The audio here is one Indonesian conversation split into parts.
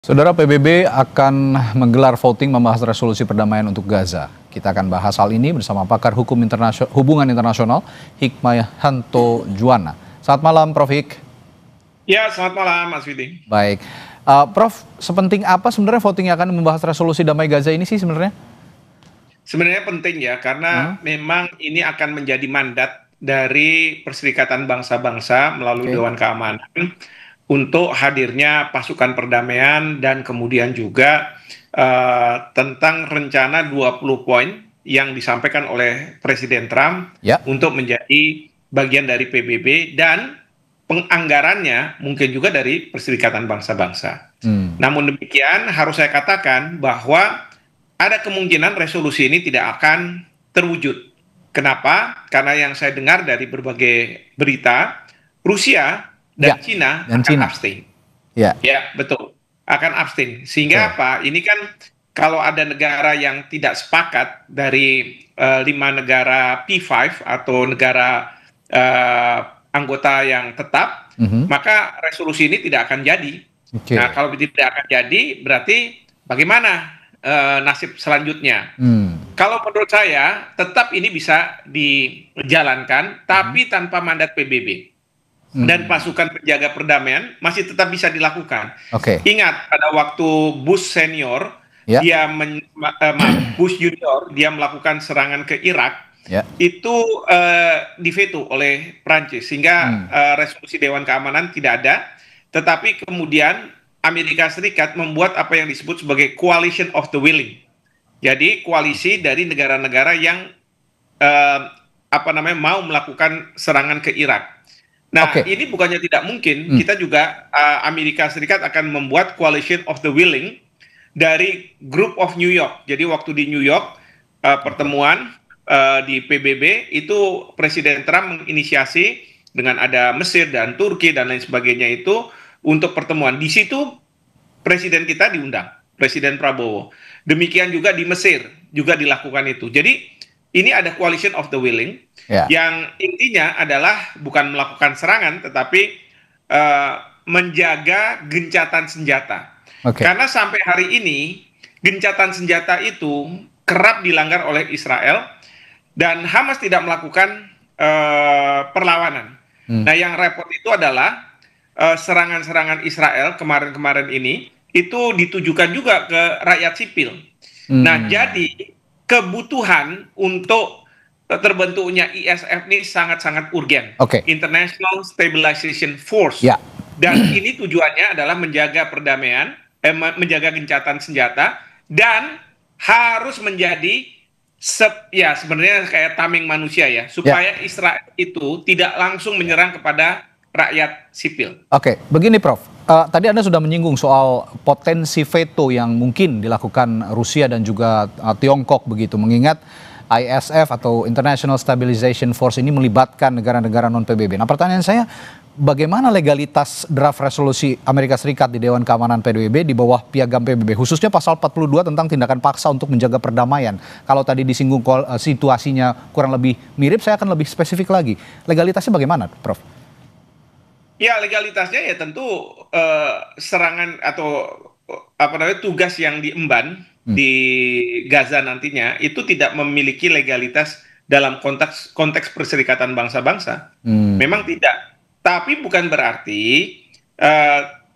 Saudara, PBB akan menggelar voting membahas resolusi perdamaian untuk Gaza. Kita akan bahas hal ini bersama pakar hubungan internasional Hikmayanto Juwana. Selamat malam, Prof. Hik. Ya, selamat malam, Mas Widi. Baik, Prof, sepenting apa sebenarnya voting yang akan membahas resolusi damai Gaza ini sih sebenarnya? Sebenarnya penting ya, karena memang ini akan menjadi mandat dari Perserikatan Bangsa-Bangsa melalui Dewan Keamanan untuk hadirnya pasukan perdamaian dan kemudian juga tentang rencana 20 poin yang disampaikan oleh Presiden Trump untuk menjadi bagian dari PBB dan penganggarannya mungkin juga dari Perserikatan Bangsa-Bangsa. Namun demikian harus saya katakan bahwa ada kemungkinan resolusi ini tidak akan terwujud. Kenapa? Karena yang saya dengar dari berbagai berita, Rusia dan Cina akan abstain. Ya, betul. Akan abstain. Sehingga apa? Ini kan kalau ada negara yang tidak sepakat dari 5 negara P5 atau negara anggota yang tetap, maka resolusi ini tidak akan jadi. Nah, kalau tidak akan jadi, berarti bagaimana nasib selanjutnya? Kalau menurut saya, tetap ini bisa dijalankan, tapi tanpa mandat PBB. Dan pasukan penjaga perdamaian masih tetap bisa dilakukan. Ingat, pada waktu Bush senior, Bush junior, dia melakukan serangan ke Irak, itu diveto oleh Prancis, sehingga resolusi Dewan Keamanan tidak ada. Tetapi kemudian Amerika Serikat membuat apa yang disebut sebagai coalition of the willing. Jadi koalisi dari negara-negara yang mau melakukan serangan ke Irak. Nah, ini bukannya tidak mungkin, kita juga Amerika Serikat akan membuat coalition of the willing dari Group of New York. Jadi waktu di New York pertemuan di PBB itu Presiden Trump menginisiasi dengan ada Mesir dan Turki dan lain sebagainya itu untuk pertemuan. Di situ Presiden kita diundang, Presiden Prabowo. Demikian juga di Mesir juga dilakukan itu. Jadi ini ada coalition of the willing yang intinya adalah bukan melakukan serangan tetapi menjaga gencatan senjata. Karena sampai hari ini gencatan senjata itu kerap dilanggar oleh Israel dan Hamas tidak melakukan perlawanan. Nah, yang repot itu adalah serangan-serangan Israel kemarin-kemarin ini itu ditujukan juga ke rakyat sipil. Nah, jadi kebutuhan untuk terbentuknya ISF ini sangat-sangat urgen. International Stabilization Force. Dan ini tujuannya adalah menjaga perdamaian, menjaga gencatan senjata, dan harus menjadi sebenarnya kayak tameng manusia ya, supaya Israel itu tidak langsung menyerang kepada rakyat sipil. Begini Prof. Tadi Anda sudah menyinggung soal potensi veto yang mungkin dilakukan Rusia dan juga Tiongkok begitu, mengingat ISF atau International Stabilization Force ini melibatkan negara-negara non-PBB. Nah, pertanyaan saya, bagaimana legalitas draft resolusi Amerika Serikat di Dewan Keamanan PBB di bawah piagam PBB, khususnya pasal 42 tentang tindakan paksa untuk menjaga perdamaian? Kalau tadi disinggung situasinya kurang lebih mirip, saya akan lebih spesifik lagi. Legalitasnya bagaimana, Prof? Ya, legalitasnya ya tentu serangan atau tugas yang diemban di Gaza nantinya itu tidak memiliki legalitas dalam konteks Perserikatan Bangsa-Bangsa. Memang tidak. Tapi bukan berarti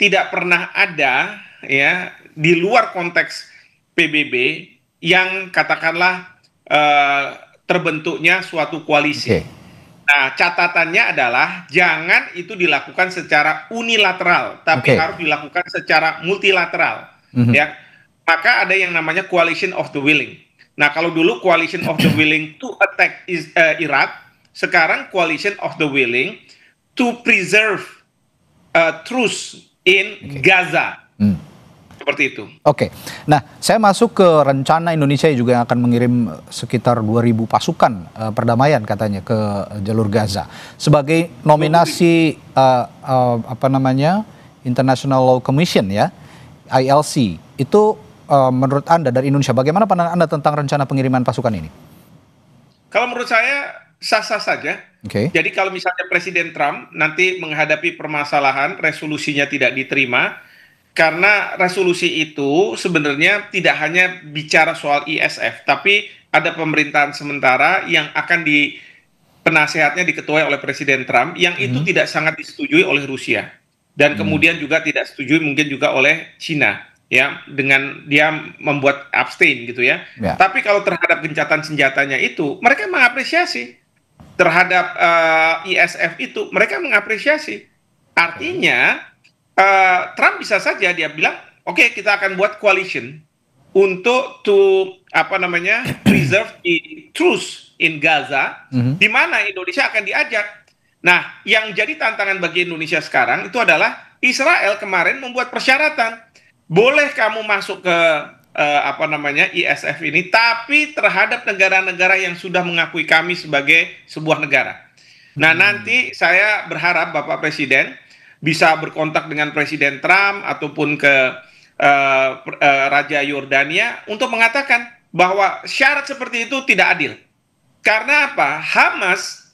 tidak pernah ada ya di luar konteks PBB yang katakanlah terbentuknya suatu koalisi. Nah, catatannya adalah jangan itu dilakukan secara unilateral, tapi harus dilakukan secara multilateral. Ya, maka ada yang namanya coalition of the willing. Nah, kalau dulu coalition of the willing to attack Iraq, sekarang coalition of the willing to preserve truce in Gaza. Seperti itu. Nah, saya masuk ke rencana Indonesia juga yang akan mengirim sekitar 2.000 pasukan perdamaian katanya ke jalur Gaza sebagai nominasi International Law Commission ya, ILC. Itu menurut Anda dari Indonesia, bagaimana pandangan Anda tentang rencana pengiriman pasukan ini? Kalau menurut saya sah-sah saja. Jadi kalau misalnya Presiden Trump nanti menghadapi permasalahan resolusinya tidak diterima, karena resolusi itu sebenarnya tidak hanya bicara soal ISF, tapi ada pemerintahan sementara yang akan penasehatnya diketuai oleh Presiden Trump, yang itu tidak sangat disetujui oleh Rusia. Dan kemudian juga tidak setujui mungkin juga oleh Cina, ya, dengan dia membuat abstain gitu ya. Ya. Tapi kalau terhadap gencatan senjatanya itu, mereka mengapresiasi. Terhadap ISF itu, mereka mengapresiasi. Artinya, Trump bisa saja dia bilang, oke, kita akan buat coalition untuk preserve the truce in Gaza, di mana Indonesia akan diajak. Nah, yang jadi tantangan bagi Indonesia sekarang itu adalah Israel kemarin membuat persyaratan, boleh kamu masuk ke ISF ini, tapi terhadap negara-negara yang sudah mengakui kami sebagai sebuah negara. Nah, nanti saya berharap Bapak Presiden bisa berkontak dengan Presiden Trump ataupun ke Raja Yordania untuk mengatakan bahwa syarat seperti itu tidak adil. Karena apa? Hamas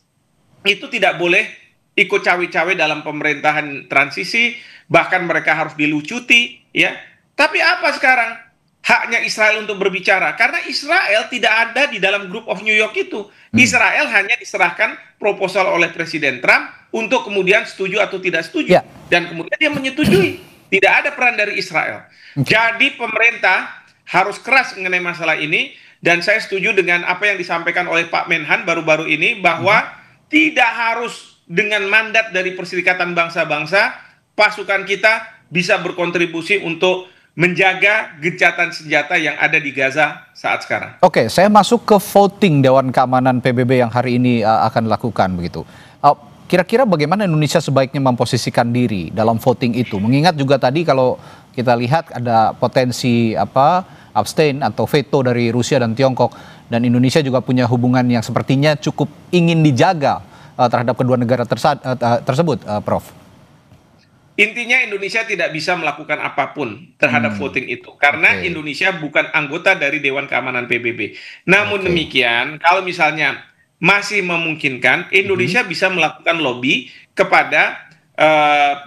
itu tidak boleh ikut cawe-cawe dalam pemerintahan transisi, bahkan mereka harus dilucuti, ya. Tapi apa sekarang? Haknya Israel untuk berbicara, karena Israel tidak ada di dalam Group of New York itu. Israel hanya diserahkan proposal oleh Presiden Trump untuk kemudian setuju atau tidak setuju, dan kemudian dia menyetujui. Tidak ada peran dari Israel. Jadi pemerintah harus keras mengenai masalah ini, dan saya setuju dengan apa yang disampaikan oleh Pak Menhan baru-baru ini, bahwa tidak harus dengan mandat dari Perserikatan Bangsa-Bangsa, pasukan kita bisa berkontribusi untuk menjaga gencatan senjata yang ada di Gaza saat sekarang. Oke, saya masuk ke voting Dewan Keamanan PBB yang hari ini akan dilakukan begitu. Kira-kira bagaimana Indonesia sebaiknya memposisikan diri dalam voting itu? Mengingat juga tadi kalau kita lihat ada potensi abstain atau veto dari Rusia dan Tiongkok, dan Indonesia juga punya hubungan yang sepertinya cukup ingin dijaga terhadap kedua negara tersebut, Prof. Intinya Indonesia tidak bisa melakukan apapun terhadap voting itu, karena Indonesia bukan anggota dari Dewan Keamanan PBB. Namun demikian, kalau misalnya masih memungkinkan, Indonesia bisa melakukan lobby kepada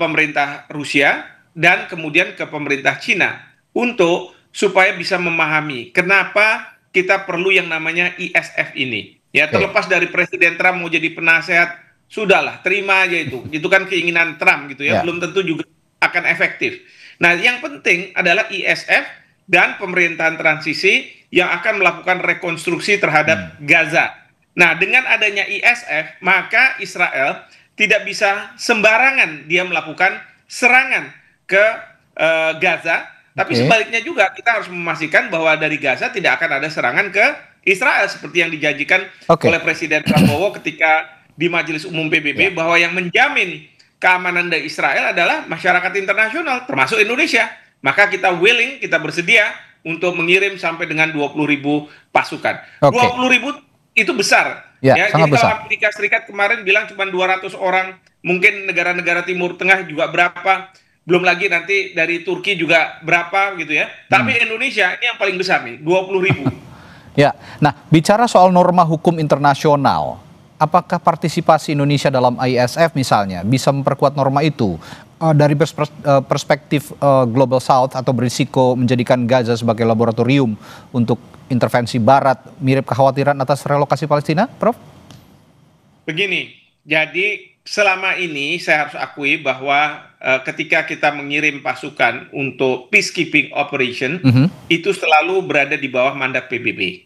pemerintah Rusia dan kemudian ke pemerintah Cina untuk supaya bisa memahami kenapa kita perlu yang namanya ISF ini. Ya, terlepas dari Presiden Trump mau jadi penasehat, sudahlah, terima aja itu. Itu kan keinginan Trump gitu ya, belum tentu juga akan efektif. Nah, yang penting adalah ISF dan pemerintahan transisi yang akan melakukan rekonstruksi terhadap Gaza. Nah, dengan adanya ISF, maka Israel tidak bisa sembarangan dia melakukan serangan ke Gaza, tapi sebaliknya juga kita harus memastikan bahwa dari Gaza tidak akan ada serangan ke Israel seperti yang dijanjikan oleh Presiden Prabowo ketika di Majelis Umum PBB, bahwa yang menjamin keamanan dari Israel adalah masyarakat internasional, termasuk Indonesia. Maka kita willing, kita bersedia untuk mengirim sampai dengan 20.000 pasukan. 20.000 itu besar. Ya, sangat jadi besar. kalau Amerika Serikat kemarin bilang cuma 200 orang, mungkin negara-negara Timur Tengah juga berapa, belum lagi nanti dari Turki juga berapa gitu ya. Tapi Indonesia ini yang paling besar nih, 20.000. Ya, nah bicara soal norma hukum internasional, apakah partisipasi Indonesia dalam ISF misalnya bisa memperkuat norma itu dari perspektif Global South atau berisiko menjadikan Gaza sebagai laboratorium untuk intervensi Barat, mirip kekhawatiran atas relokasi Palestina, Prof? Begini, jadi selama ini saya harus akui bahwa ketika kita mengirim pasukan untuk peacekeeping operation, itu selalu berada di bawah mandat PBB.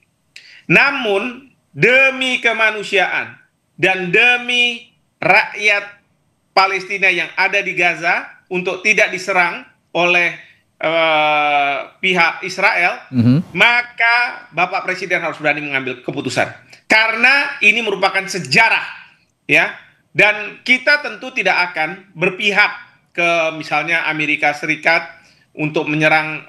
Namun demi kemanusiaan dan demi rakyat Palestina yang ada di Gaza untuk tidak diserang oleh pihak Israel, maka Bapak Presiden harus berani mengambil keputusan. Karena ini merupakan sejarah, ya. Dan kita tentu tidak akan berpihak ke misalnya Amerika Serikat untuk menyerang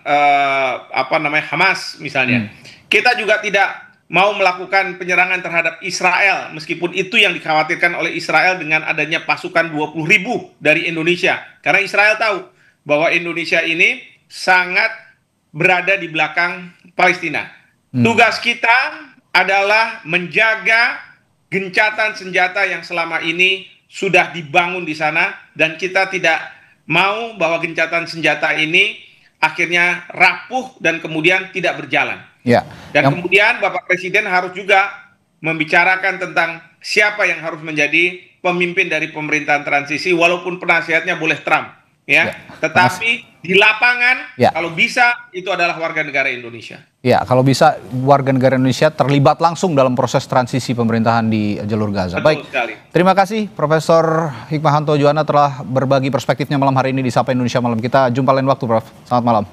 Hamas misalnya. Kita juga tidak mau melakukan penyerangan terhadap Israel, meskipun itu yang dikhawatirkan oleh Israel dengan adanya pasukan 20.000 dari Indonesia. Karena Israel tahu bahwa Indonesia ini sangat berada di belakang Palestina. Tugas kita adalah menjaga gencatan senjata yang selama ini sudah dibangun di sana, dan kita tidak mau bahwa gencatan senjata ini akhirnya rapuh dan kemudian tidak berjalan. Ya. Dan kemudian Bapak Presiden harus juga membicarakan tentang siapa yang harus menjadi pemimpin dari pemerintahan transisi, walaupun penasihatnya boleh Trump, ya. Tetapi di lapangan, kalau bisa itu adalah warga negara Indonesia. Ya, kalau bisa warga negara Indonesia terlibat langsung dalam proses transisi pemerintahan di jalur Gaza. Betul Baik, sekali. Terima kasih Profesor Hikmahanto Juwana telah berbagi perspektifnya malam hari ini di Sapa Indonesia Malam. Kita jumpa lain waktu, Prof. Selamat malam.